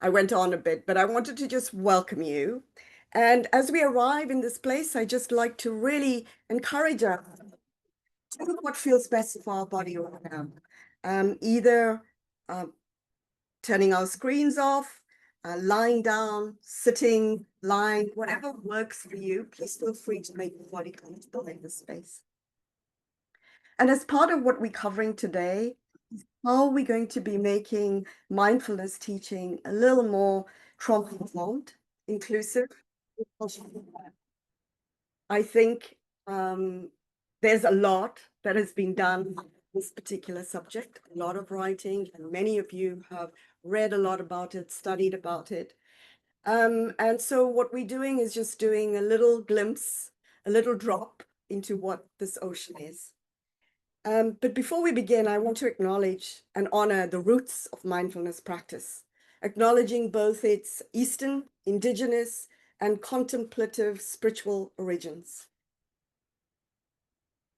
I went on a bit, but I wanted to just welcome you. And as we arrive in this place, I just like to really encourage us to do what feels best for our body right now. Either turning our screens off, lying down, sitting, lying, whatever works for you. Please feel free to make your body comfortable in this space. And as part of what we're covering today, how are we going to be making mindfulness teaching a little more trauma-informed, inclusive? I think there's a lot that has been done on this particular subject, a lot of writing, and many of you have read a lot about it, studied about it. And so what we're doing is just doing a little glimpse, a little drop into what this ocean is. But before we begin, I want to acknowledge and honor the roots of mindfulness practice, acknowledging both its Eastern, indigenous, and contemplative spiritual origins.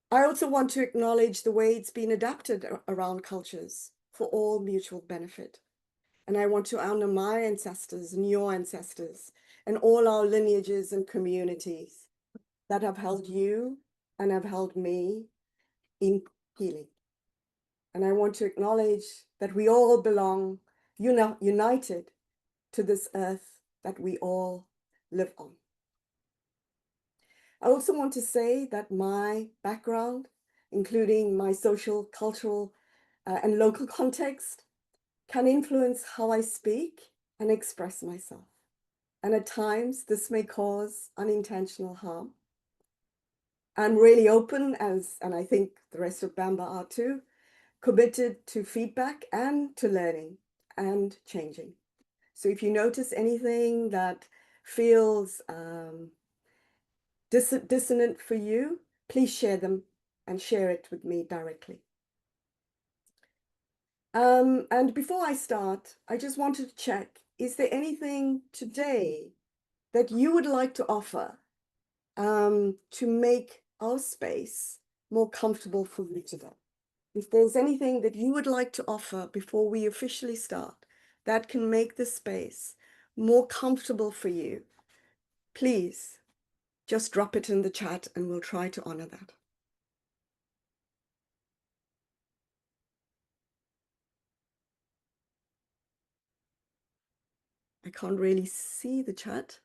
I also want to acknowledge the way it's been adapted around cultures for all mutual benefit. And I want to honor my ancestors and your ancestors and all our lineages and communities that have held you and have held me in healing. And I want to acknowledge that we all belong united to this earth that we all live on. I also want to say that my background, including my social, cultural, and local context, can influence how I speak and express myself. And at times, this may cause unintentional harm. I'm really open, and I think the rest of Bamba are too, committed to feedback and to learning and changing. So if you notice anything that feels dissonant for you, please share them and share it with me directly. And before I start, I just wanted to check, is there anything today that you would like to offer to make our space more comfortable for you today? If there's anything that you would like to offer before we officially start that can make the space more comfortable for you, please just drop it in the chat and we'll try to honor that. I can't really see the chat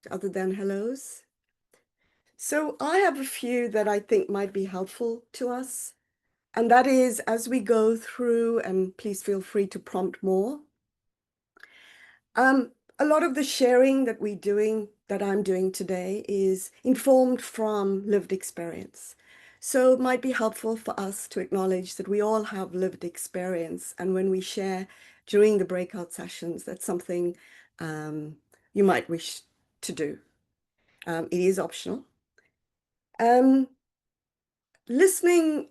other than hellos. So I have a few that I think might be helpful to us. And that is, as we go through, and please feel free to prompt more. A lot of the sharing that I'm doing today is informed from lived experience. So it might be helpful for us to acknowledge that we all have lived experience. And when we share during the breakout sessions, that's something you might wish to do. It is optional. Listening,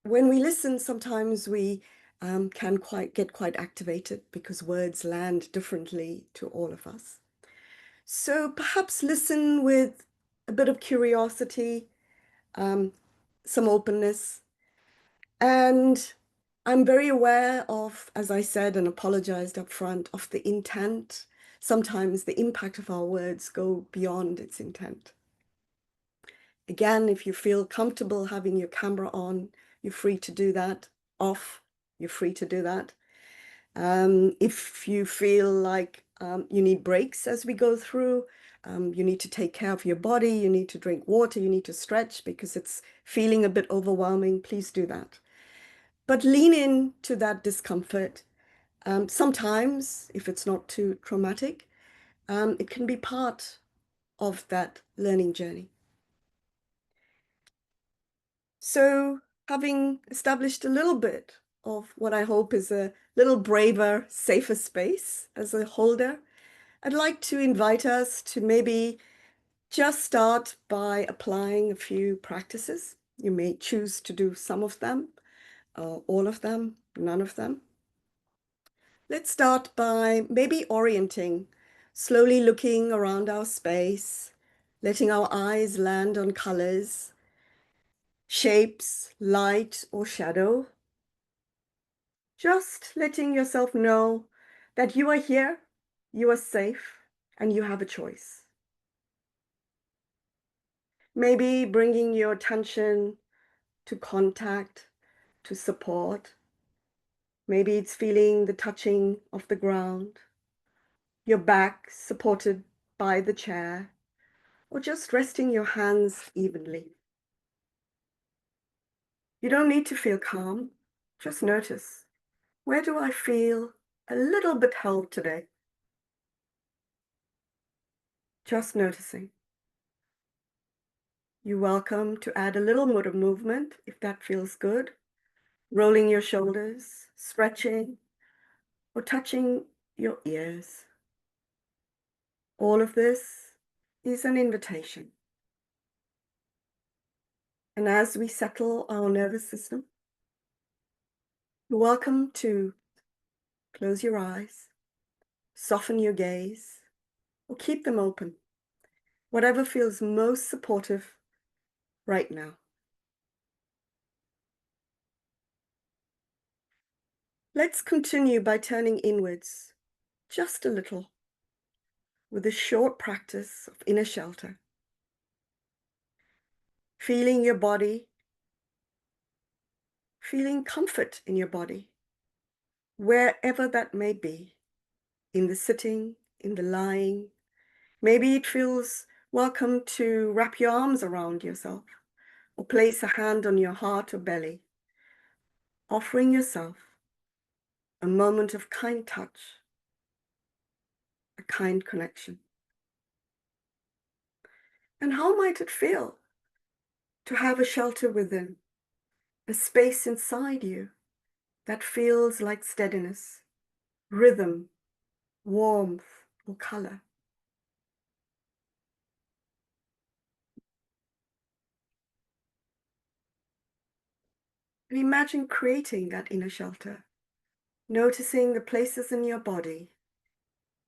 when we listen, sometimes we can get quite activated because words land differently to all of us. So perhaps listen with a bit of curiosity, some openness. And I'm very aware of, as I said and apologized up front, of the intent. Sometimes the impact of our words go beyond its intent. Again, if you feel comfortable having your camera on, you're free to do that. Off, you're free to do that. If you feel like you need breaks as we go through, you need to take care of your body, you need to drink water, you need to stretch because it's feeling a bit overwhelming, please do that. But lean into that discomfort. Sometimes, if it's not too traumatic, it can be part of that learning journey. So having established a little bit of what I hope is a little braver, safer space as a holder, I'd like to invite us to maybe just start by applying a few practices. You may choose to do some of them, all of them, none of them. Let's start by maybe orienting, slowly looking around our space, letting our eyes land on colors, shapes, light or shadow. Just letting yourself know that you are here, you are safe, and you have a choice. Maybe bringing your attention to contact, to support. Maybe it's feeling the touching of the ground, your back supported by the chair, or just resting your hands evenly. You don't need to feel calm, just notice. Where do I feel a little bit held today? Just noticing. You're welcome to add a little more of movement if that feels good. Rolling your shoulders, stretching, or touching your ears. All of this is an invitation. And as we settle our nervous system, you're welcome to close your eyes, soften your gaze, or keep them open. Whatever feels most supportive right now. Let's continue by turning inwards just a little with a short practice of inner shelter. Feeling your body, feeling comfort in your body, wherever that may be, in the sitting, in the lying. Maybe it feels welcome to wrap your arms around yourself or place a hand on your heart or belly, offering yourself a moment of kind touch, a kind connection. And how might it feel to have a shelter within, a space inside you that feels like steadiness, rhythm, warmth, or color? And imagine creating that inner shelter, noticing the places in your body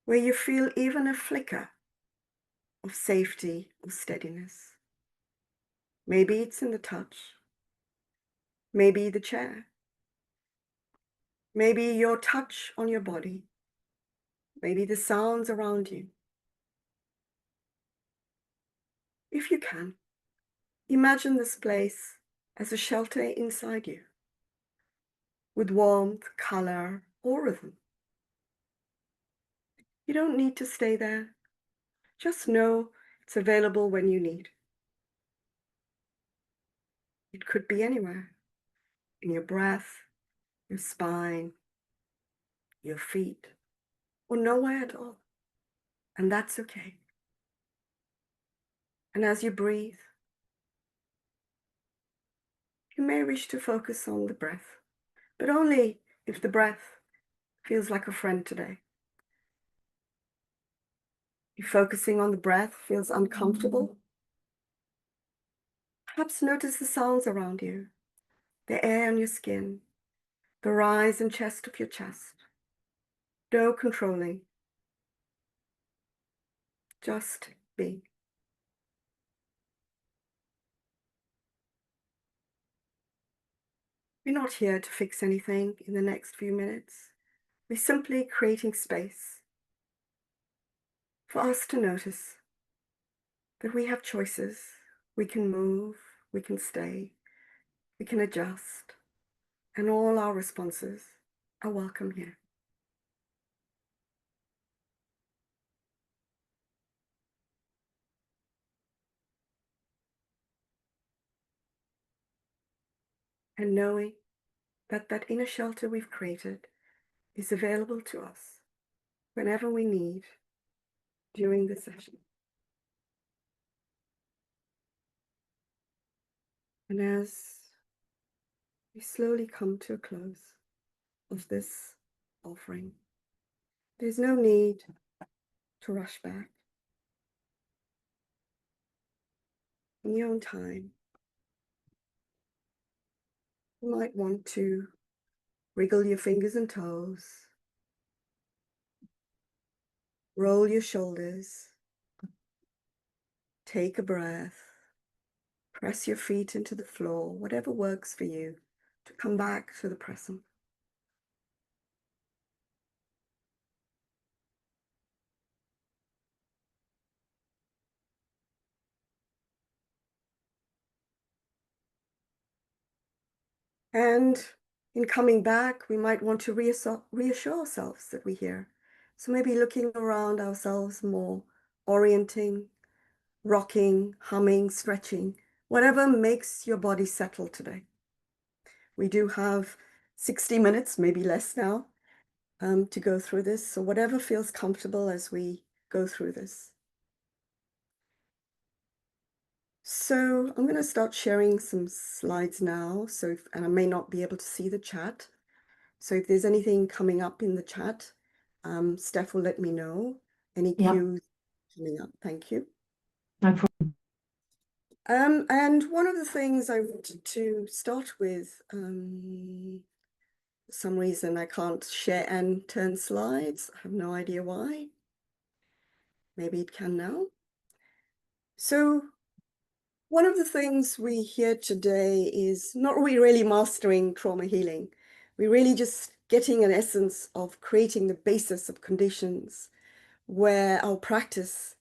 where you feel even a flicker of safety or steadiness. Maybe it's in the touch, maybe the chair, maybe your touch on your body, maybe the sounds around you. If you can, imagine this place as a shelter inside you, with warmth, color, or rhythm. You don't need to stay there. Just know it's available when you need. It could be anywhere, in your breath, your spine, your feet, or nowhere at all. And that's okay. And as you breathe, you may wish to focus on the breath, but only if the breath feels like a friend today. If focusing on the breath feels uncomfortable, perhaps notice the sounds around you, the air on your skin, the rise and chest of your chest. No controlling, just being. We're not here to fix anything in the next few minutes. We're simply creating space for us to notice that we have choices. We can move, we can stay, we can adjust, and all our responses are welcome here. And knowing that that inner shelter we've created is available to us whenever we need during the session. And as we slowly come to a close of this offering, there's no need to rush back. In your own time, you might want to wriggle your fingers and toes, roll your shoulders, take a breath, press your feet into the floor, whatever works for you to come back to the present. And in coming back, we might want to reassure ourselves that we're here. So maybe looking around ourselves more, orienting, rocking, humming, stretching, whatever makes your body settle today. We do have 60 minutes, maybe less now, to go through this. So whatever feels comfortable as we go through this. So I'm going to start sharing some slides now. And I may not be able to see the chat. So if there's anything coming up in the chat, Steph will let me know. Any cues coming up. Thank you. No problem. And one of the things I wanted to start with, for some reason I can't share and turn slides. I have no idea why. Maybe it can now. So one of the things we hear today is not really mastering trauma healing. We're really just getting an essence of creating the basis of conditions where our practice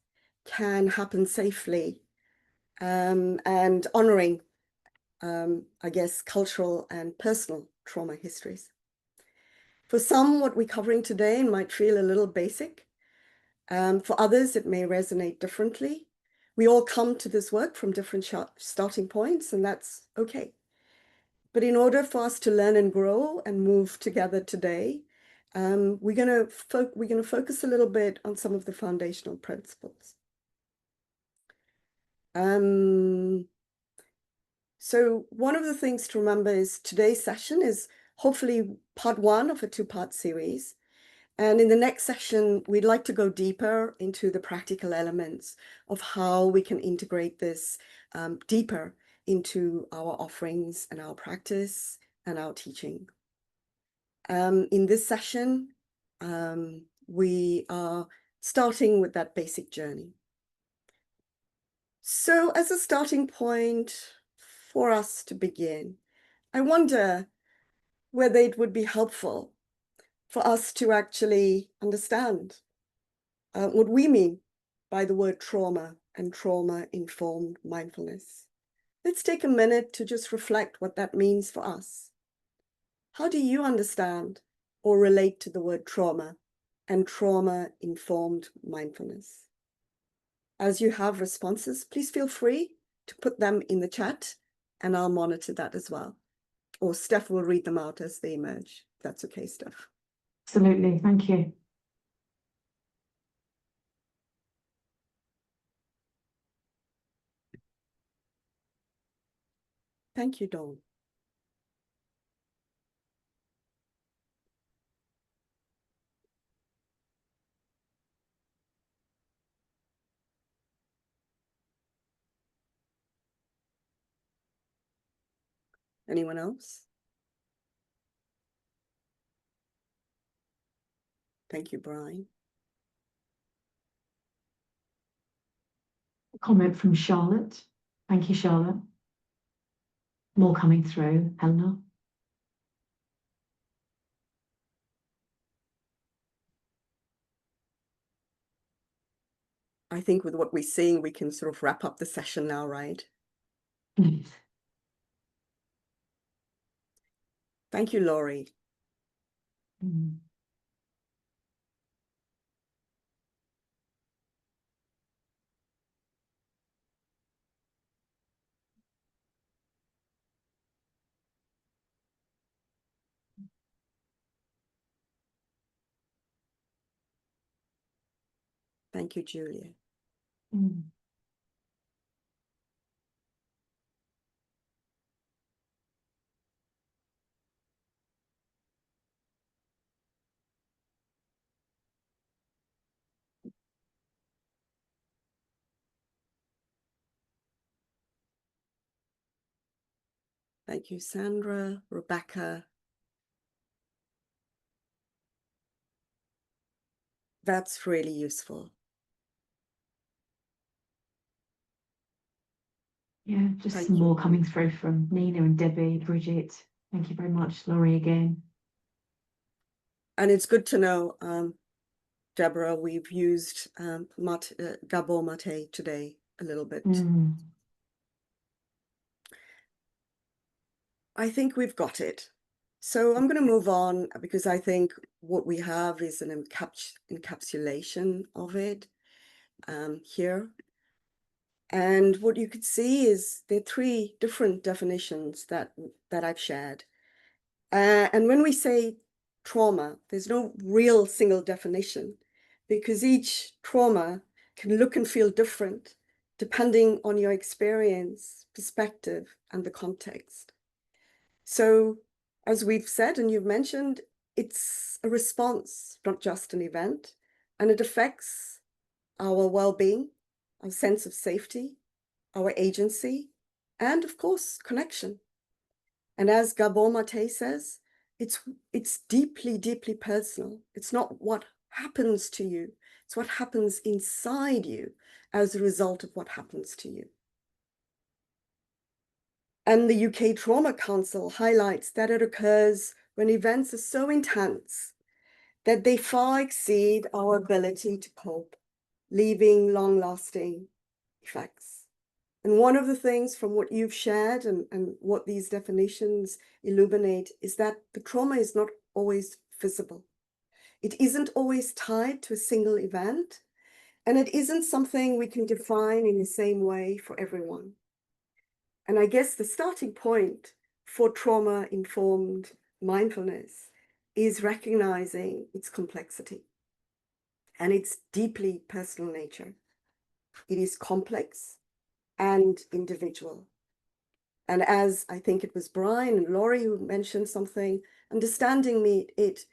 can happen safely, and honoring, I guess, cultural and personal trauma histories. For some, what we're covering today might feel a little basic. For others, it may resonate differently. We all come to this work from different starting points, and that's okay. But in order for us to learn and grow and move together today, we're going to focus a little bit on some of the foundational principles. So one of the things to remember is today's session is hopefully part one of a two-part series. And in the next session, we'd like to go deeper into the practical elements of how we can integrate this deeper into our offerings and our practice and our teaching. In this session, we are starting with that basic journey. So as a starting point for us to begin, I wonder whether it would be helpful for us to actually understand what we mean by the word trauma and trauma-informed mindfulness. Let's take a minute to just reflect what that means for us. How do you understand or relate to the word trauma and trauma-informed mindfulness? As you have responses, please feel free to put them in the chat and I'll monitor that as well. Or Steph will read them out as they emerge. That's okay, Steph. Absolutely, thank you. Thank you, Dawn. Anyone else? Thank you, Brian. A comment from Charlotte. Thank you, Charlotte. More coming through, Helena. I think with what we're seeing, we can sort of wrap up the session now, right? Thank you, Laurie. Thank you, Julia. Thank you, Sandra, Rebecca. That's really useful. Yeah, just some more coming through from Nina and Debbie, Bridget. Thank you very much, Laurie, again. And it's good to know, Deborah, we've used Gabor Mate today a little bit. I think we've got it. So I'm going to move on because I think what we have is an encapsulation of it here. And what you could see is there are three different definitions that I've shared. And when we say trauma, there's no real single definition because each trauma can look and feel different depending on your experience, perspective, and the context. So, as we've said and you've mentioned, it's a response, not just an event, and it affects our well-being, our sense of safety, our agency, and of course, connection. And as Gabor Mate says, it's deeply, deeply personal. It's not what happens to you, it's what happens inside you as a result of what happens to you. And the UK Trauma Council highlights that it occurs when events are so intense that they far exceed our ability to cope, leaving long-lasting effects. And one of the things from what you've shared and what these definitions illuminate is that the trauma is not always visible. It isn't always tied to a single event, and it isn't something we can define in the same way for everyone. And I guess the starting point for trauma-informed mindfulness is recognizing its complexity and its deeply personal nature. It is complex and individual. And as I think it was Brian and Laurie who mentioned something, understanding it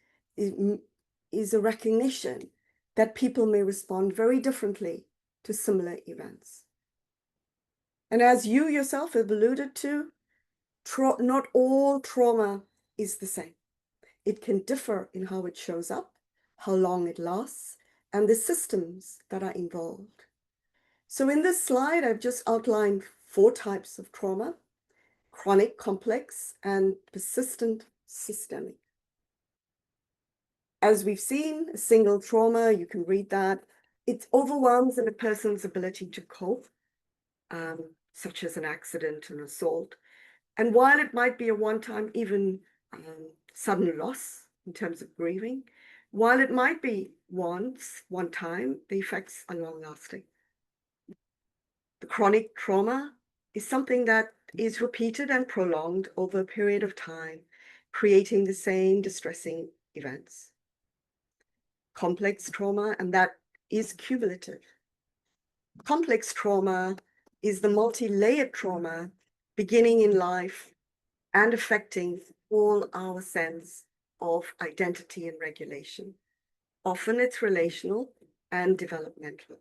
is a recognition that people may respond very differently to similar events. And as you yourself have alluded to, not all trauma is the same. It can differ in how it shows up, how long it lasts, and the systems that are involved. So in this slide, I've just outlined 4 types of trauma: chronic, complex, and persistent systemic. As we've seen, a single trauma, you can read that, it overwhelms a person's ability to cope, such as an accident, an assault. And while it might be a one-time, even sudden loss in terms of grieving, while it might be one time, the effects are long-lasting. The chronic trauma is something that is repeated and prolonged over a period of time, creating the same distressing events. Complex trauma, and that is cumulative. Complex trauma is the multi-layered trauma beginning in life and affecting all our sense of identity and regulation. Often it's relational and developmental.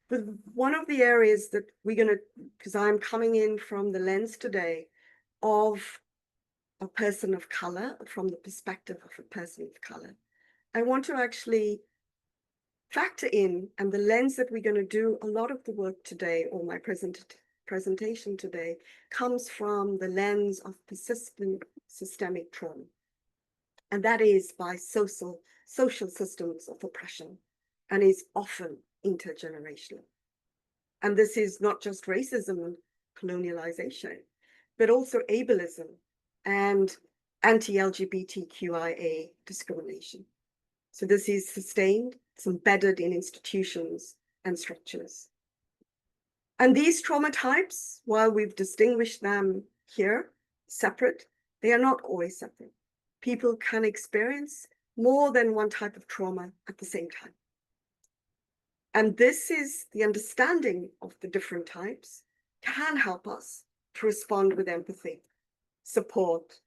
But one of the areas that we're going to, because I'm coming in from the lens today of a person of color, from the perspective of a person of color, I want to actually factor in, and the lens that we're going to do a lot of the work today, or my presentation today, comes from the lens of persistent systemic trauma. And that is by social systems of oppression, and is often intergenerational. And this is not just racism and colonialization, but also ableism and anti-LGBTQIA discrimination. So this is sustained, it's embedded in institutions and structures. And these trauma types, while we've distinguished them here separate, they are not always separate. People can experience more than one type of trauma at the same time. And this is the understanding of the different types can help us to respond with empathy, support,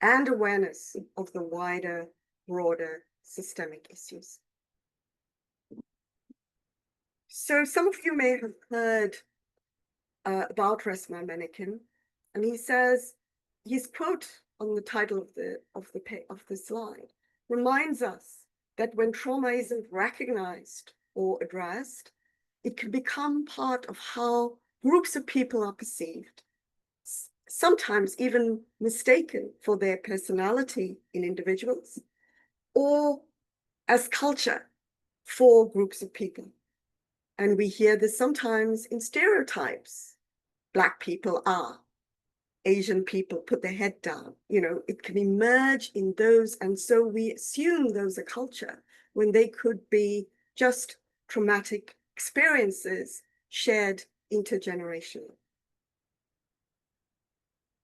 and awareness of the wider, broader systemic issues. So some of you may have heard about Resmaa Menakem, and he says, his quote on the title of the slide reminds us that when trauma isn't recognized or addressed, it can become part of how groups of people are perceived, sometimes even mistaken for their personality in individuals, or as culture for groups of people. And we hear this sometimes in stereotypes. Black people are, Asian people put their head down. It can emerge in those, and so we assume those are culture when they could be just traumatic experiences shared intergenerationally.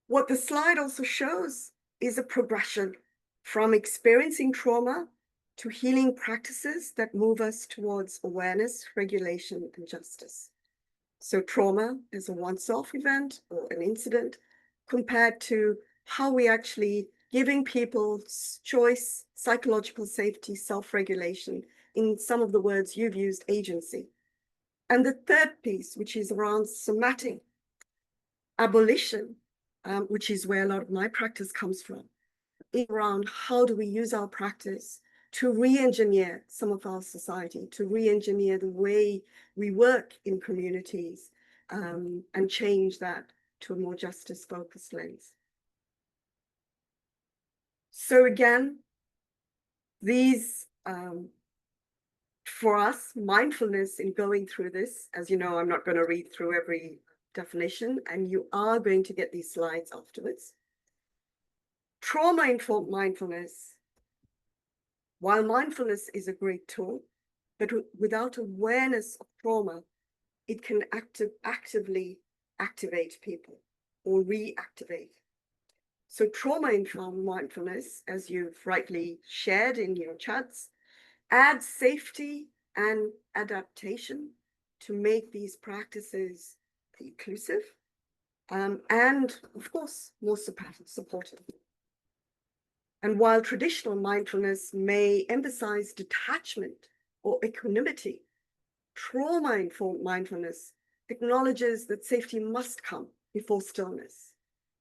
What the slide also shows is a progression from experiencing trauma to healing practices that move us towards awareness, regulation, and justice. So trauma is a once-off event or an incident compared to how we actually giving people choice, psychological safety, self-regulation, in some of the words you've used, agency. And the third piece, which is around somatic abolition, which is where a lot of my practice comes from, is around how do we use our practice to re-engineer some of our society, to re-engineer the way we work in communities, and change that to a more justice-focused lens. So again, these, for us, mindfulness in going through this, as you know, I'm not going to read through every definition, and you are going to get these slides afterwards. Trauma-informed mindfulness, while mindfulness is a great tool, but without awareness of trauma, it can actively activate people or reactivate. So trauma-informed mindfulness, as you've rightly shared in your chats, adds safety and adaptation to make these practices inclusive, and of course, more supportive. And while traditional mindfulness may emphasize detachment or equanimity, trauma-informed mindfulness acknowledges that safety must come before stillness,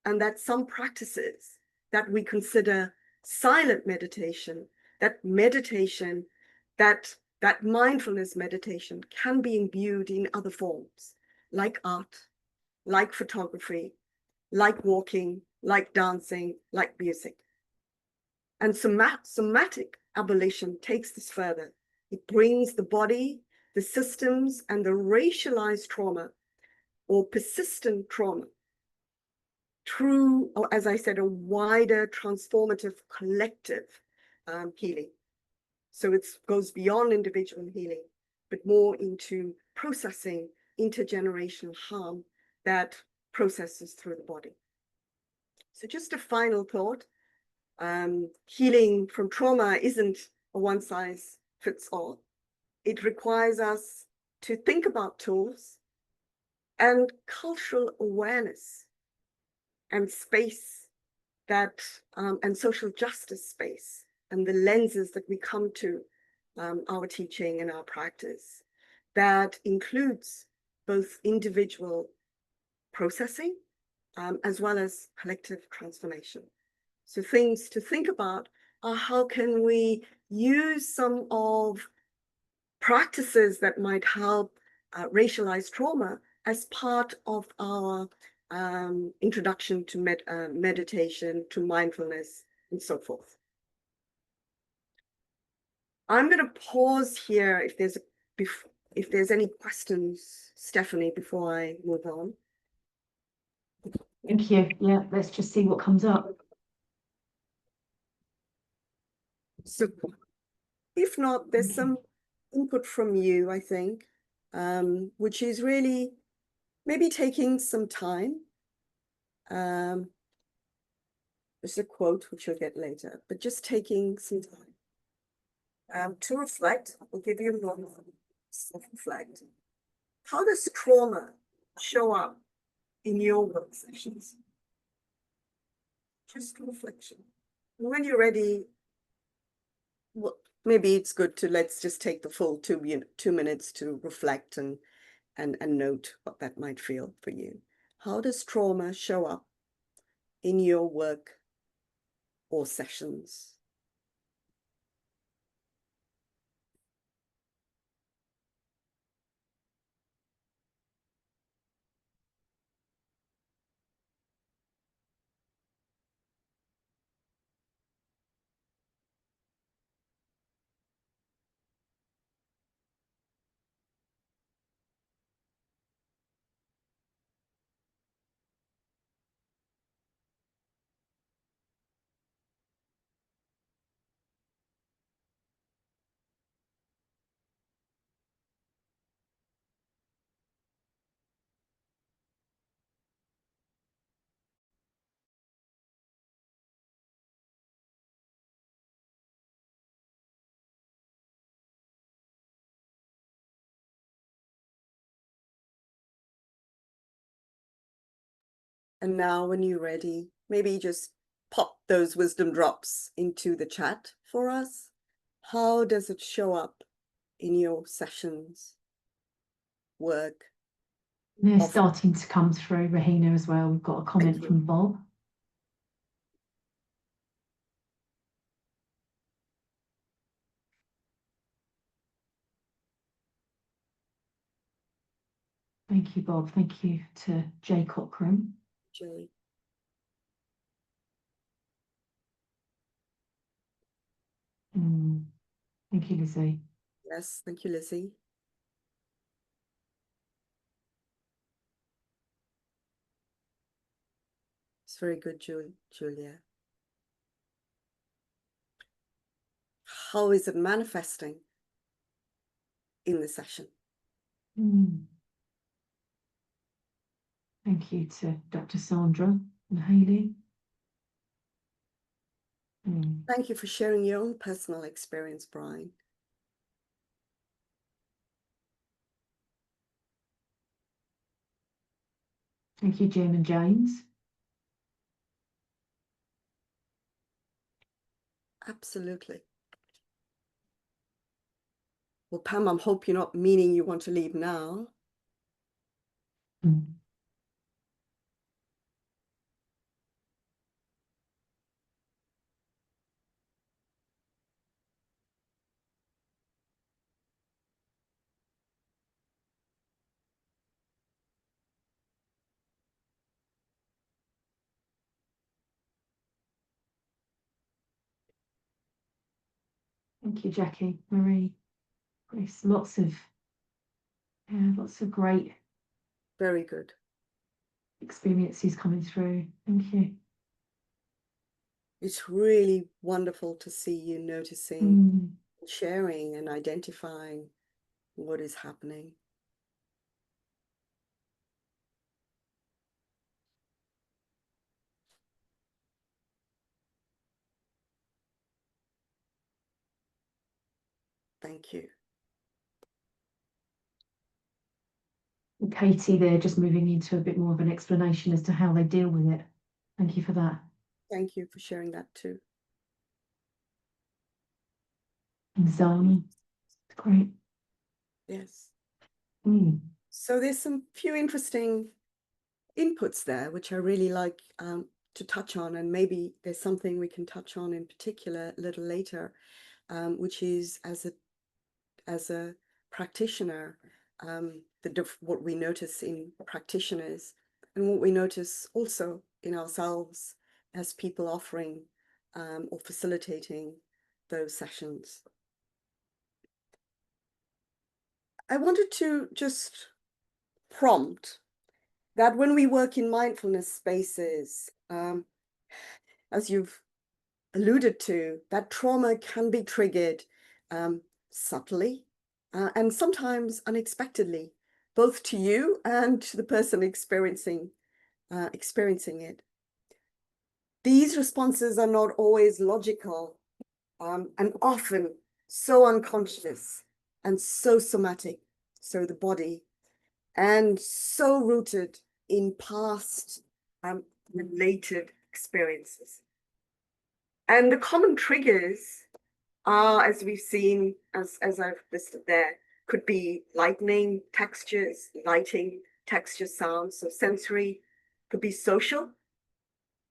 and that some practices that we consider silent meditation, that mindfulness meditation can be imbued in other forms, like art, like photography, like walking, like dancing, like music. And somatic abolition takes this further. It brings the body, the systems, and the racialized trauma or persistent trauma through, or as I said, a wider transformative collective healing. So it goes beyond individual healing, but more into processing intergenerational harm that processes through the body. So just a final thought. Healing from trauma isn't a one-size-fits-all. It requires us to think about tools and cultural awareness and space that, and social justice space, and the lenses that we come to our teaching and our practice that includes both individual processing as well as collective transformation. So things to think about are how can we use some of practices that might help racialized trauma as part of our introduction to meditation, to mindfulness, and so forth. I'm going to pause here if there's any questions, Stephanie, before I move on. Thank you. Yeah, let's just see what comes up. So if not, there's some input from you, I think, which is really maybe taking some time. There's a quote, which you'll get later, but just taking some time to reflect. I'll give you a moment to reflect. How does trauma show up in your work sessions? Just reflection. And when you're ready, well, maybe it's good to let's just take the full 2 minutes to reflect and note what that might feel for you. How does trauma show up in your work or sessions? And now when you're ready, maybe just pop those wisdom drops into the chat for us. How does it show up in your sessions, work? They're starting to come through, Rehena, as well. We've got a comment from Bob. Thank you, Bob. Thank you to Jay Cochran. Julie. Thank you, Lizzie. Yes, thank you, Lizzie. It's very good, Julia. How is it manifesting in the session? Thank you to Dr. Sandra and Hayley. Thank you for sharing your own personal experience, Brian. Thank you, Jim and James. Absolutely. Well, Pam, I hope you're not meaning you want to leave now. Thank you, Jackie, Marie, Chris. Lots of great, very good experiences coming through. Thank you. It's really wonderful to see you noticing, sharing, and identifying what is happening. Thank you. Katie, they're just moving into a bit more of an explanation as to how they deal with it. Thank you for that. Thank you for sharing that too. And Zana, great. Yes. So there's some few interesting inputs there, which I really like to touch on, and maybe there's something we can touch on in particular a little later, which is as a practitioner, what we notice in practitioners and what we notice also in ourselves as people offering or facilitating those sessions. I wanted to just prompt that when we work in mindfulness spaces, as you've alluded to, that trauma can be triggered subtly and sometimes unexpectedly, both to you and to the person experiencing it. These responses are not always logical and often so unconscious and so somatic, so the body, and so rooted in past related experiences. And the common triggers are, as we've seen, as I've listed there, could be lighting, textures, sounds, so sensory, could be social,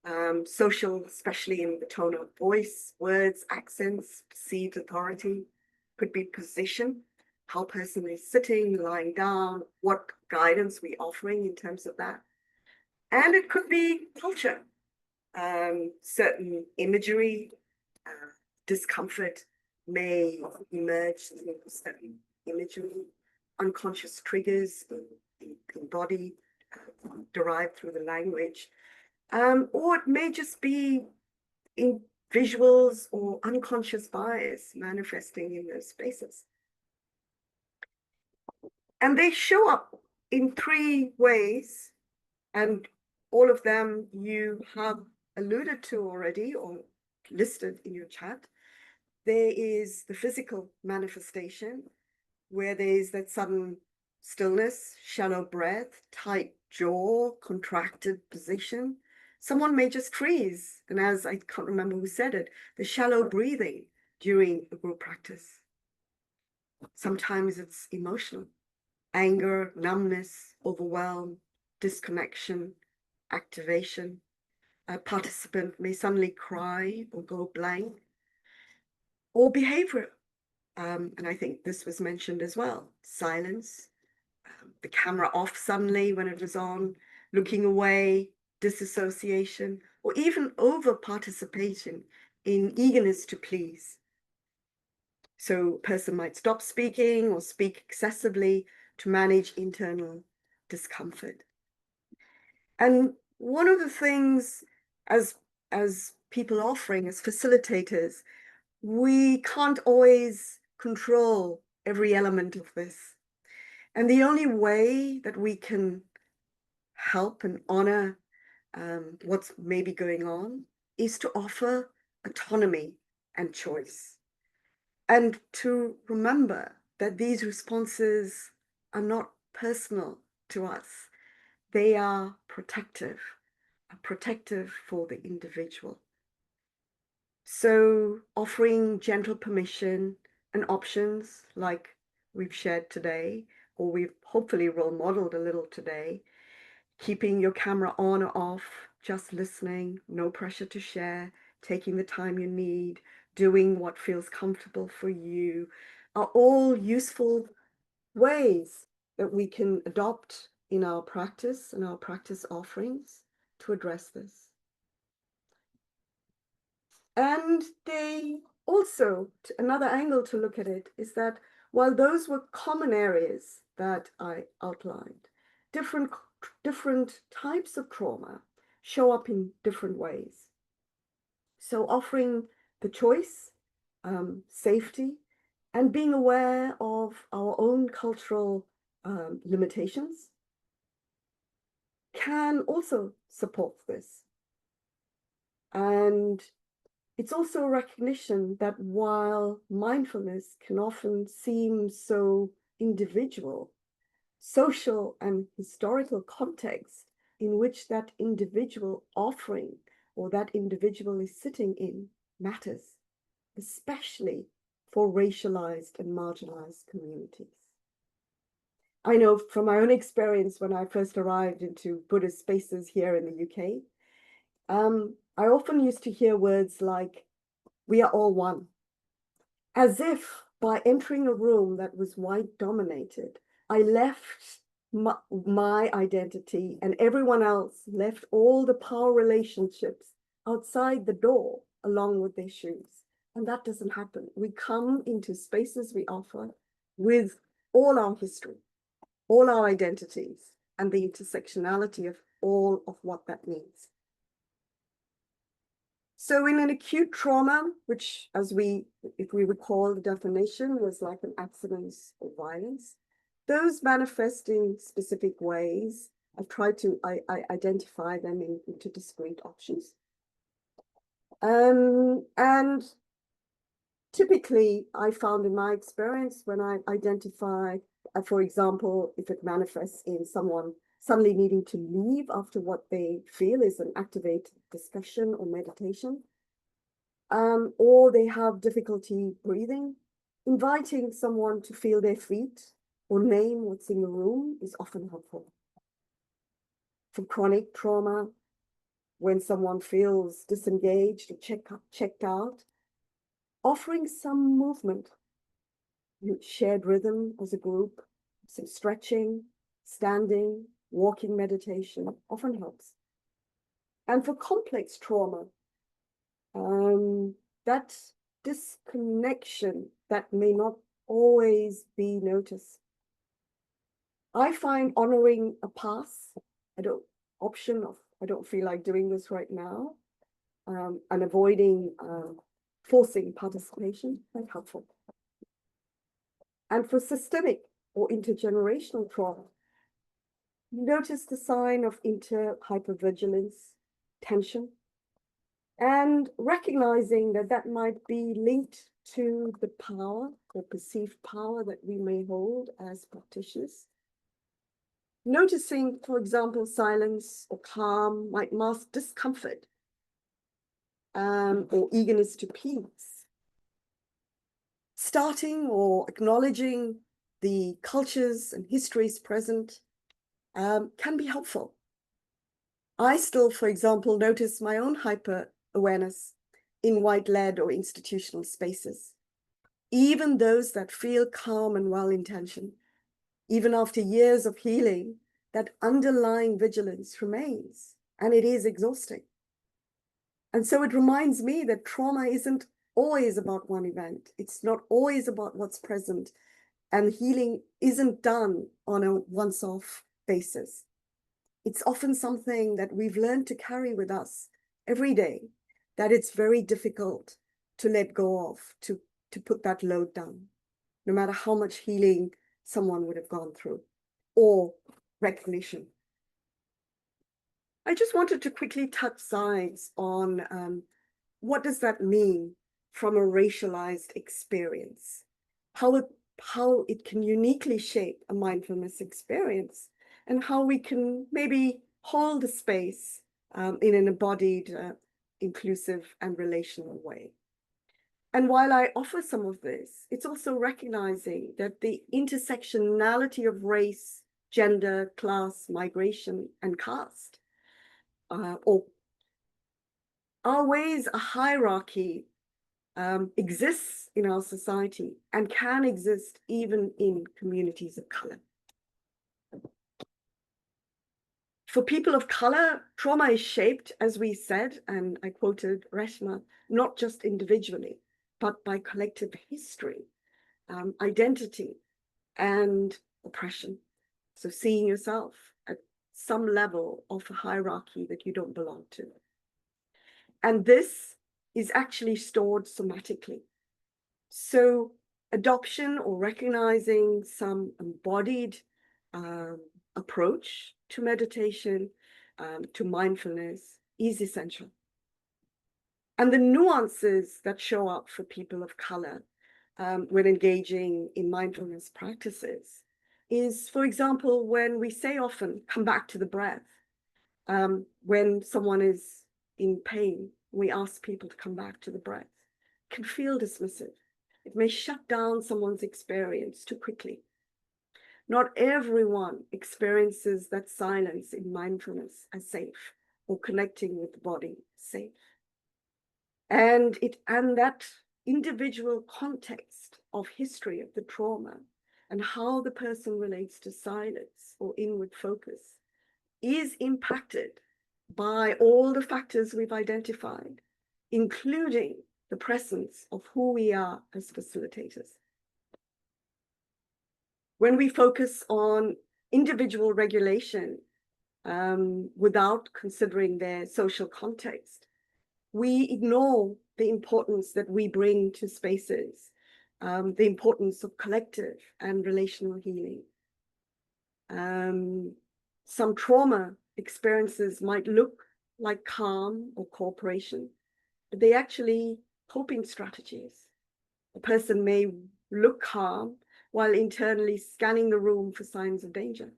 especially in the tone of voice, words, accents, perceived authority, could be position, how a person is sitting, lying down, what guidance we're offering in terms of that. And it could be culture, certain imagery, discomfort may emerge through certain imagery, unconscious triggers in body derived through the language, or it may just be in visuals or unconscious bias manifesting in those spaces. And they show up in 3 ways, and all of them you have alluded to already or listed in your chat. There is the physical manifestation, where there is that sudden stillness, shallow breath, tight jaw contracted position. Someone may just freeze. And as I can't remember who said it, the shallow breathing during a group practice. Sometimes it's emotional, anger, numbness, overwhelm, disconnection, activation. A participant may suddenly cry or go blank, or behavior. And I think this was mentioned as well. Silence, the camera off suddenly when it was on, looking away, disassociation, or even over participation in eagerness to please. So a person might stop speaking or speak excessively to manage internal discomfort. And one of the things as people offering, as facilitators, we can't always control every element of this. And the only way that we can help and honor what's maybe going on is to offer autonomy and choice. And to remember that these responses are not personal to us. They are protective for the individual. So offering gentle permission and options like we've shared today, or we've hopefully role modeled a little today, keeping your camera on or off, just listening, no pressure to share, taking the time you need, doing what feels comfortable for you, are all useful ways that we can adopt in our practice and our practice offerings to address this. And they also, another angle to look at it is that while those were common areas that I outlined, different types of trauma show up in different ways. So offering the choice, safety, and being aware of our own cultural limitations can also support this. And it's also a recognition that while mindfulness can often seem so individual, social and historical context in which that individual offering or that individual is sitting in matters, especially for racialized and marginalized communities. I know from my own experience when I first arrived into Buddhist spaces here in the UK, I often used to hear words like, "We are all one," as if by entering a room that was white dominated, I left my identity and everyone else left all the power relationships outside the door along with their shoes. And that doesn't happen. We come into spaces we offer with all our history, all our identities, and the intersectionality of all of what that means. So in an acute trauma, which if we recall the definition, was like an accident or violence, those manifest in specific ways. I've tried to identify them into discrete options. And typically, I found in my experience when I identify, for example, if it manifests in someone suddenly needing to leave after what they feel is an activated discussion or meditation, or they have difficulty breathing, inviting someone to feel their feet or name what's in the room is often helpful. For chronic trauma, when someone feels disengaged or checked out, offering some movement, shared rhythm as a group, some stretching, standing, walking meditation often helps. And for complex trauma, that disconnection that may not always be noticed. I find honoring a pass, I don't feel like doing this right now, and avoiding forcing participation, very helpful. And for systemic or intergenerational trauma, notice the sign of hypervigilance, tension, and recognizing that that might be linked to the power, the perceived power that we may hold as practitioners. Noticing, for example, silence or calm might mask discomfort or eagerness to peace. Starting or acknowledging the cultures and histories present can be helpful. I still, for example, notice my own hyper-awareness in white-led or institutional spaces, even those that feel calm and well-intentioned. Even after years of healing, that underlying vigilance remains, and it is exhausting. And so it reminds me that trauma isn't always about one event. It's not always about what's present, and healing isn't done on a once-off basis. It's often something that we've learned to carry with us every day, that it's very difficult to let go of, to put that load down, no matter how much healing someone would have gone through, or recognition. I just wanted to quickly touch sides on what does that mean from a racialized experience, how it can uniquely shape a mindfulness experience, and how we can maybe hold the space in an embodied, inclusive, and relational way. And while I offer some of this, it's also recognizing that the intersectionality of race, gender, class, migration, and caste, or our ways a hierarchy exists in our society and can exist even in communities of color. For people of color, trauma is shaped, as we said, and I quoted Reshma, not just individually, but by collective history, identity, and oppression. So seeing yourself at some level of a hierarchy that you don't belong to. And this is actually stored somatically. So adoption or recognizing some embodied approach to meditation, to mindfulness is essential. And the nuances that show up for people of color when engaging in mindfulness practices is, for example, when we say often, come back to the breath. When someone is in pain, we ask people to come back to the breath. It can feel dismissive. It may shut down someone's experience too quickly. Not everyone experiences that silence in mindfulness as safe, or connecting with the body safe. And that individual context of history of the trauma and how the person relates to silence or inward focus is impacted by all the factors we've identified, including the presence of who we are as facilitators. When we focus on individual regulation without considering their social context, we ignore the importance that we bring to spaces, the importance of collective and relational healing. Some trauma experiences might look like calm or cooperation, but they actually coping strategies. A person may look calm while internally scanning the room for signs of danger.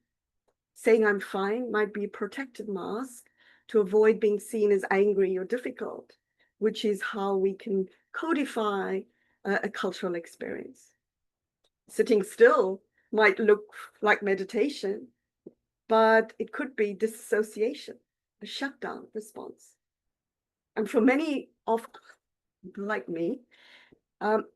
Saying I'm fine might be a protective mask to avoid being seen as angry or difficult, which is how we can codify a cultural experience. Sitting still might look like meditation, but it could be disassociation, a shutdown response. And for many of, like me,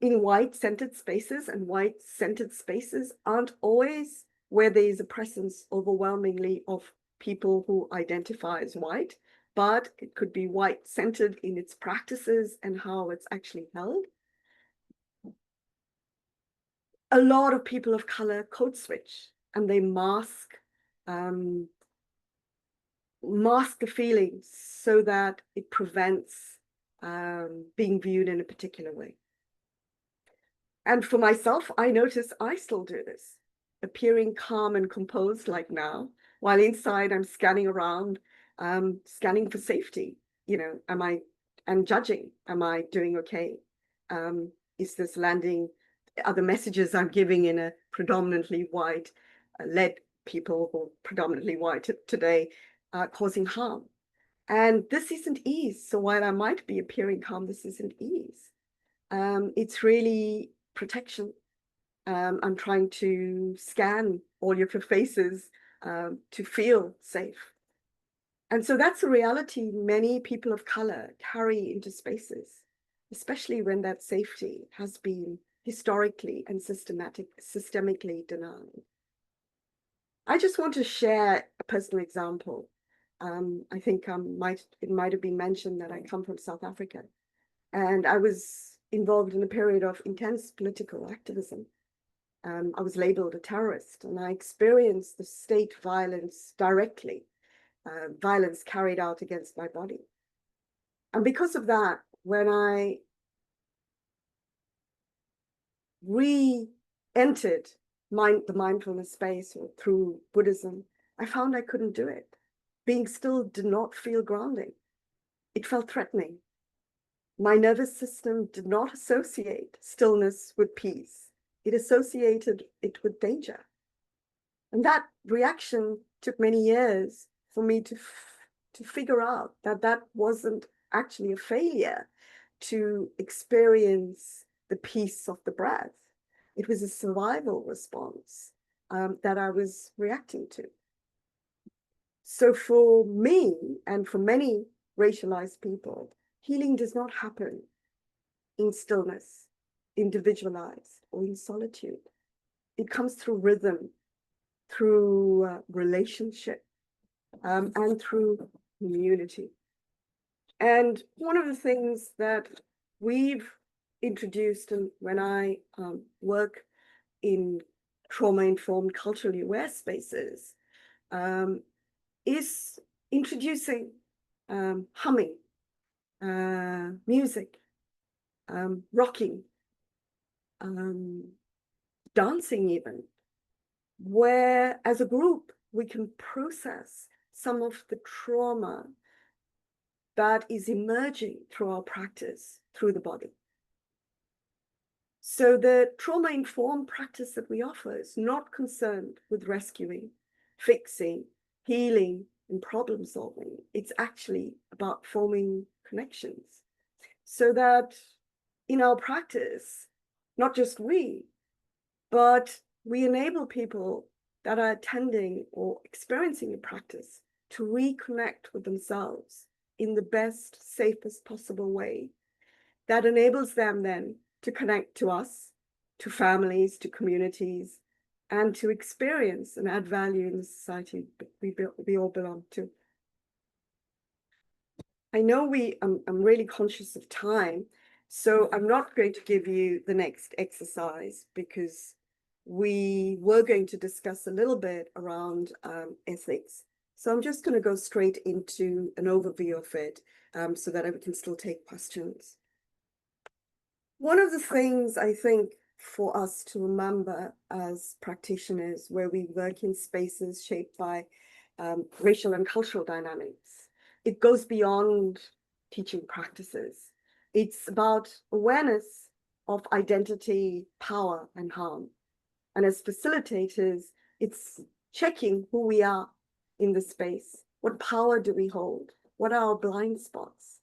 in white-centered spaces, and white-centered spaces aren't always where there is a presence overwhelmingly of people who identify as white, but it could be white-centered in its practices and how it's actually held. A lot of people of color code switch, and they mask the feelings so that it prevents being viewed in a particular way. And for myself, I notice I still do this, appearing calm and composed like now, while inside I'm scanning around, scanning for safety. And judging, am I doing okay? Is this landing? Are the messages I'm giving in a predominantly white led people who are predominantly white today causing harm. And this isn't ease. So while I might be appearing calm, this isn't ease. It's really protection. I'm trying to scan all your faces to feel safe. And so that's a reality many people of color carry into spaces, especially when that safety has been historically and systemically denied. I just want to share a personal example. I think it might have been mentioned that I come from South Africa, and I was involved in a period of intense political activism. I was labeled a terrorist, and I experienced the state violence directly, violence carried out against my body. And because of that, when I re-entered the mindfulness space or through Buddhism, I found I couldn't do it. Being still did not feel grounding. It felt threatening. My nervous system did not associate stillness with peace. It associated it with danger. And that reaction took many years for me to figure out that that wasn't actually a failure to experience the peace of the breath. It was a survival response that I was reacting to. So for me and for many racialized people, healing does not happen in stillness, individualized, or in solitude. It comes through rhythm, through relationship, and through community. And one of the things that we've introduced, and when I work in trauma-informed, culturally aware spaces, is introducing humming, music, rocking, dancing even, where as a group we can process some of the trauma that is emerging through our practice, through the body. So the trauma-informed practice that we offer is not concerned with rescuing, fixing, healing, and problem solving. It's actually about forming connections so that in our practice, not just we, but we enable people that are attending or experiencing a practice to reconnect with themselves in the best, safest possible way. That enables them then to connect to us, to families, to communities, and to experience and add value in the society we all belong to. I know I'm really conscious of time, so I'm not going to give you the next exercise because we were going to discuss a little bit around ethics. So I'm just going to go straight into an overview of it so that we can still take questions. One of the things I think for us to remember as practitioners where we work in spaces shaped by racial and cultural dynamics, it goes beyond teaching practices. It's about awareness of identity, power, and harm. And as facilitators, it's checking who we are in the space. What power do we hold? What are our blind spots?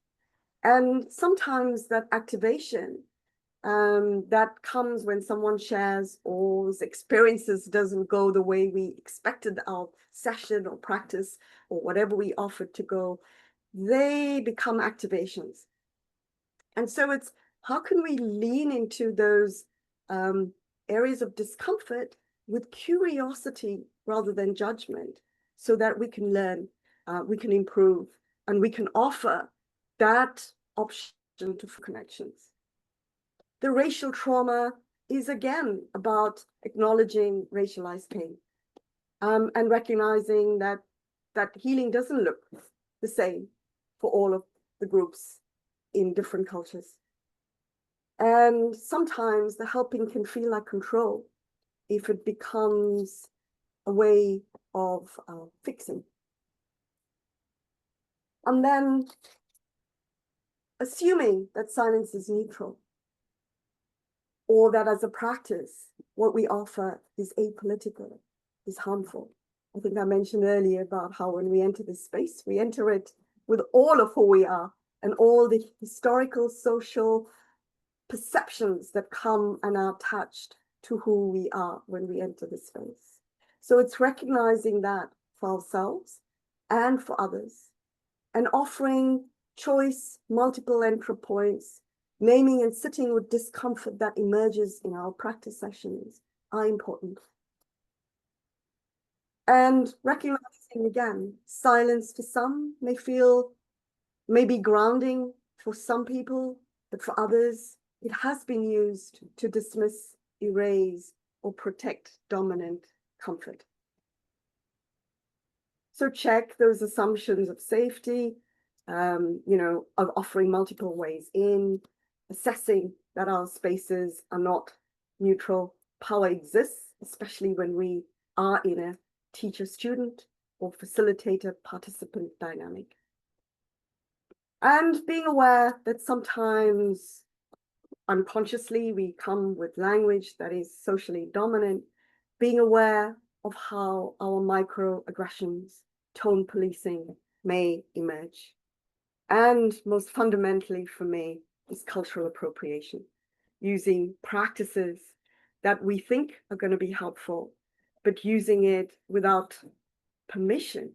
And sometimes that activation that comes when someone shares or experiences doesn't go the way we expected our session or practice or whatever we offered to go, they become activations. And so it's how can we lean into those areas of discomfort with curiosity rather than judgment so that we can learn, we can improve, and we can offer that option to connections. The racial trauma is again about acknowledging racialized pain and recognizing that healing doesn't look the same for all of the groups in different cultures. And sometimes the helping can feel like control if it becomes a way of fixing. And then assuming that silence is neutral, or that as a practice, what we offer is apolitical, is harmful. I think I mentioned earlier about how when we enter this space, we enter it with all of who we are and all the historical, social perceptions that come and are attached to who we are when we enter this space. So it's recognizing that for ourselves and for others, and offering choice, multiple entry points, naming and sitting with discomfort that emerges in our practice sessions are important. And recognizing again, silence for some may be grounding for some people, but for others, it has been used to dismiss, erase, or protect dominant comfort. So check those assumptions of safety, of offering multiple ways in, assessing that our spaces are not neutral. Power exists, especially when we are in a teacher-student or facilitator-participant dynamic. And being aware that sometimes unconsciously we come with language that is socially dominant, being aware of how our microaggressions, tone policing may emerge. And most fundamentally for me is cultural appropriation, using practices that we think are going to be helpful, but using it without permission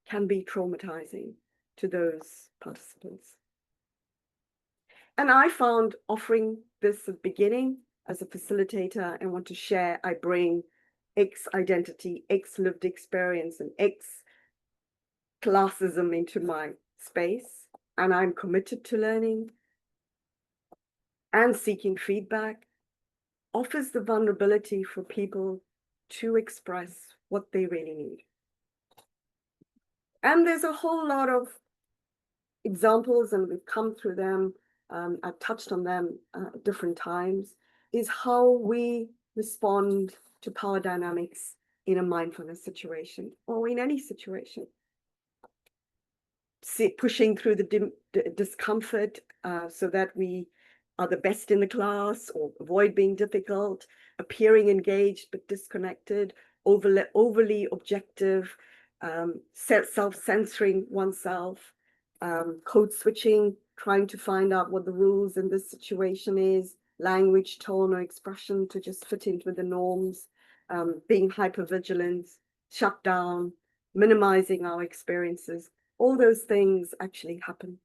can be traumatizing to those participants. And I found offering this at the beginning as a facilitator and want to share, I bring X identity, X lived experience, and X classism into my space. And I'm committed to learning and seeking feedback, offers the vulnerability for people to express what they really need. And there's a whole lot of examples, and we've come through them. I've touched on them at different times, is how we respond to power dynamics in a mindfulness situation or in any situation. Pushing through the discomfort so that we are the best in the class, or avoid being difficult, appearing engaged but disconnected, overly objective, self-censoring oneself, code switching, trying to find out what the rules in this situation is, language, tone, or expression to just fit into the norms, being hypervigilant, shut down, minimizing our experiences. All those things actually happen.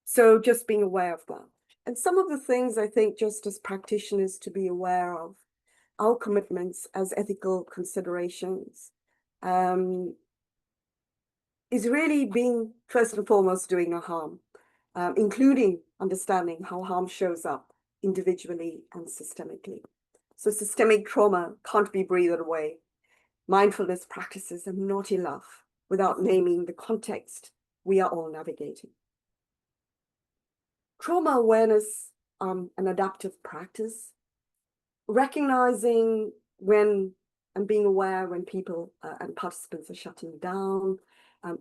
So just being aware of that. And some of the things I think just as practitioners to be aware of, our commitments as ethical considerations, is really being first and foremost doing no harm, including understanding how harm shows up individually and systemically. So systemic trauma can't be breathed away. Mindfulness practices are not enough without naming the context we are all navigating. Trauma awareness, an adaptive practice, recognizing when and being aware when people and participants are shutting down,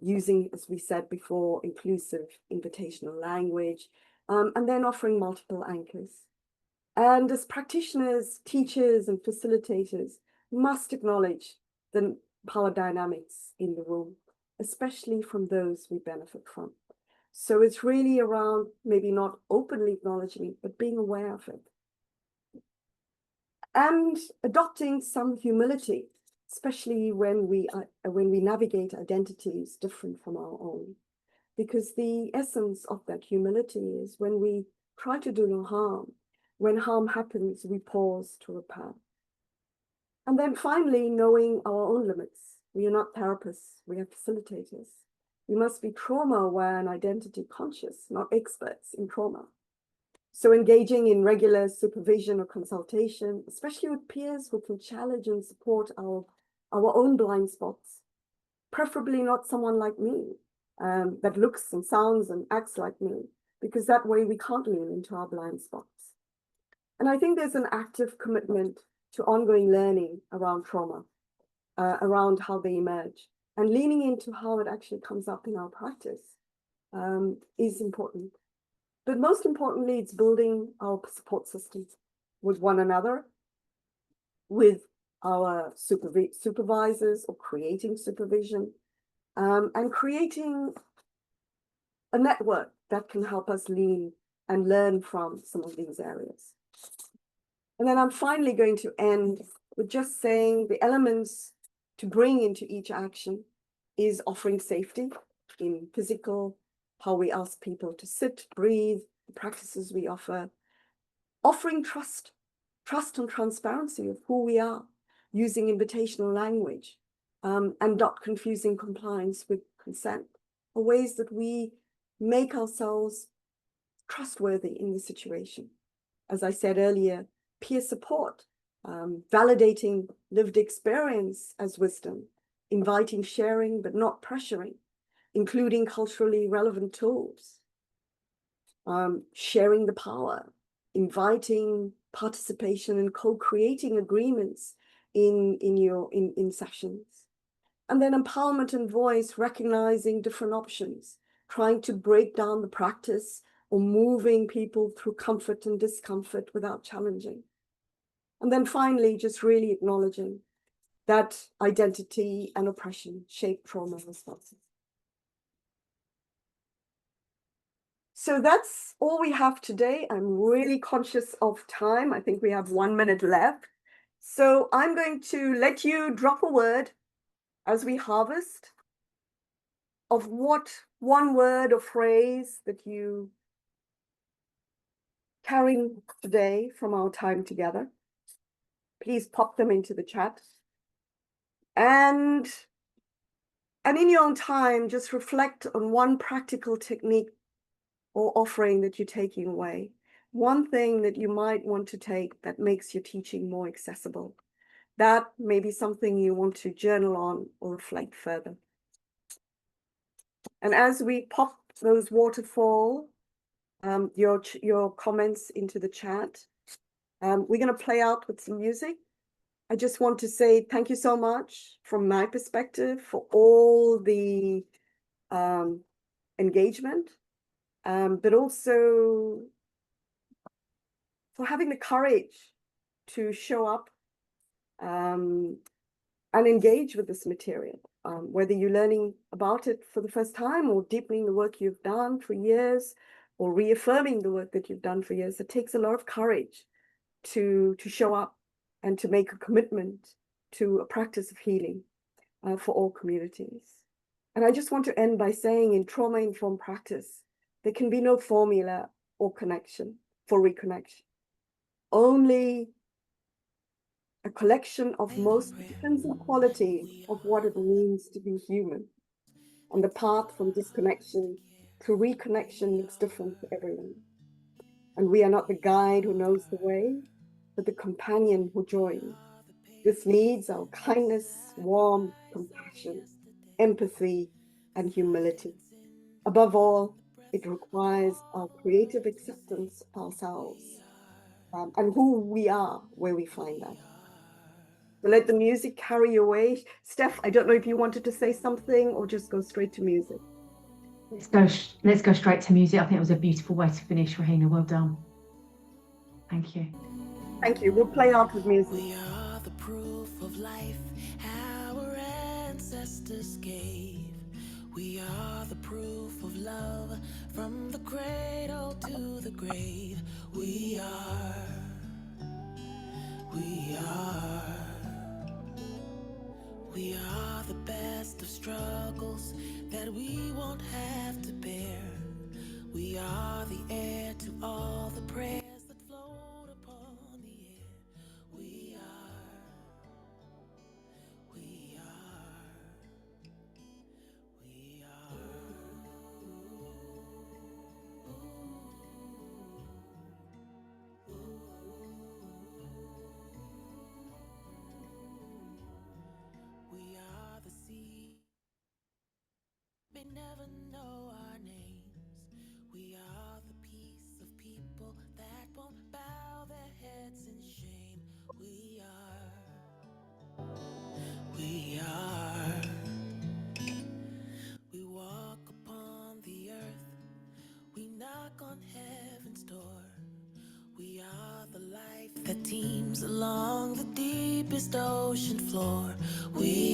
using, as we said before, inclusive invitational language, and then offering multiple anchors. And as practitioners, teachers, and facilitators must acknowledge the power dynamics in the room, especially from those we benefit from. So it's really around maybe not openly acknowledging it, but being aware of it. And adopting some humility, especially when we navigate identities different from our own. Because the essence of that humility is when we try to do no harm, when harm happens, we pause to repair. And then finally, knowing our own limits. We are not therapists, we are facilitators. We must be trauma aware and identity conscious, not experts in trauma. So engaging in regular supervision or consultation, especially with peers who can challenge and support our own blind spots, preferably not someone like me that looks and sounds and acts like me, because that way we can't lean into our blind spots. And I think there's an active commitment to ongoing learning around trauma, around how they emerge, and leaning into how it actually comes up in our practice is important. But most importantly, it's building our support systems with one another, with our supervisors or creating supervision, and creating a network that can help us lean and learn from some of these areas. And then I'm finally going to end with just saying the elements to bring into each action is offering safety in physical, how we ask people to sit, breathe, the practices we offer, offering trust and transparency of who we are, using invitational language, and not confusing compliance with consent, are ways that we make ourselves trustworthy in the situation. As I said earlier, peer support, validating lived experience as wisdom, inviting sharing but not pressuring, including culturally relevant tools, sharing the power, inviting participation and co-creating agreements in sessions. And then empowerment and voice, recognizing different options, trying to break down the practice or moving people through comfort and discomfort without challenging. And then finally, just really acknowledging that identity and oppression shape trauma responses. So that's all we have today. I'm really conscious of time. I think we have 1 minute left. So I'm going to let you drop a word as we harvest of what one word or phrase that you carry today from our time together. Please pop them into the chat. And in your own time, just reflect on one practical technique or offering that you're taking away. One thing that you might want to take that makes your teaching more accessible. That may be something you want to journal on or reflect further. And as we pop those waterfall, your comments into the chat, we're going to play out with some music. I just want to say thank you so much from my perspective for all the engagement, but also for having the courage to show up and engage with this material, whether you're learning about it for the first time or deepening the work you've done for years or reaffirming the work that you've done for years. It takes a lot of courage to show up and to make a commitment to a practice of healing for all communities. And I just want to end by saying in trauma-informed practice, there can be no formula or connection for reconnection. Only a collection of most intrinsic qualities of what it means to be human. And the path from disconnection to reconnection looks different for everyone. And we are not the guide who knows the way, but the companion who joins. This needs our kindness, warmth, compassion, empathy, and humility. Above all, it requires our creative acceptance of ourselves and who we are where we find that. So let the music carry you away. Steph, I don't know if you wanted to say something or just go straight to music. Let's go straight to music. I think it was a beautiful way to finish, Rehena. Well done. Thank you. Thank you. We'll play out with music. We are the proof of life our ancestors gave. We are the proof of love from the cradle to the grave. We are the best of struggles that we won't have to bear. We are the heir to all the prayers that float upon the air. We are. We are the seed. May never know our names. We are the piece of people that won't bow their heads in shame. We are. We walk upon the earth. We knock on heaven's door. We are the life that teems along the deep deepest ocean floor. We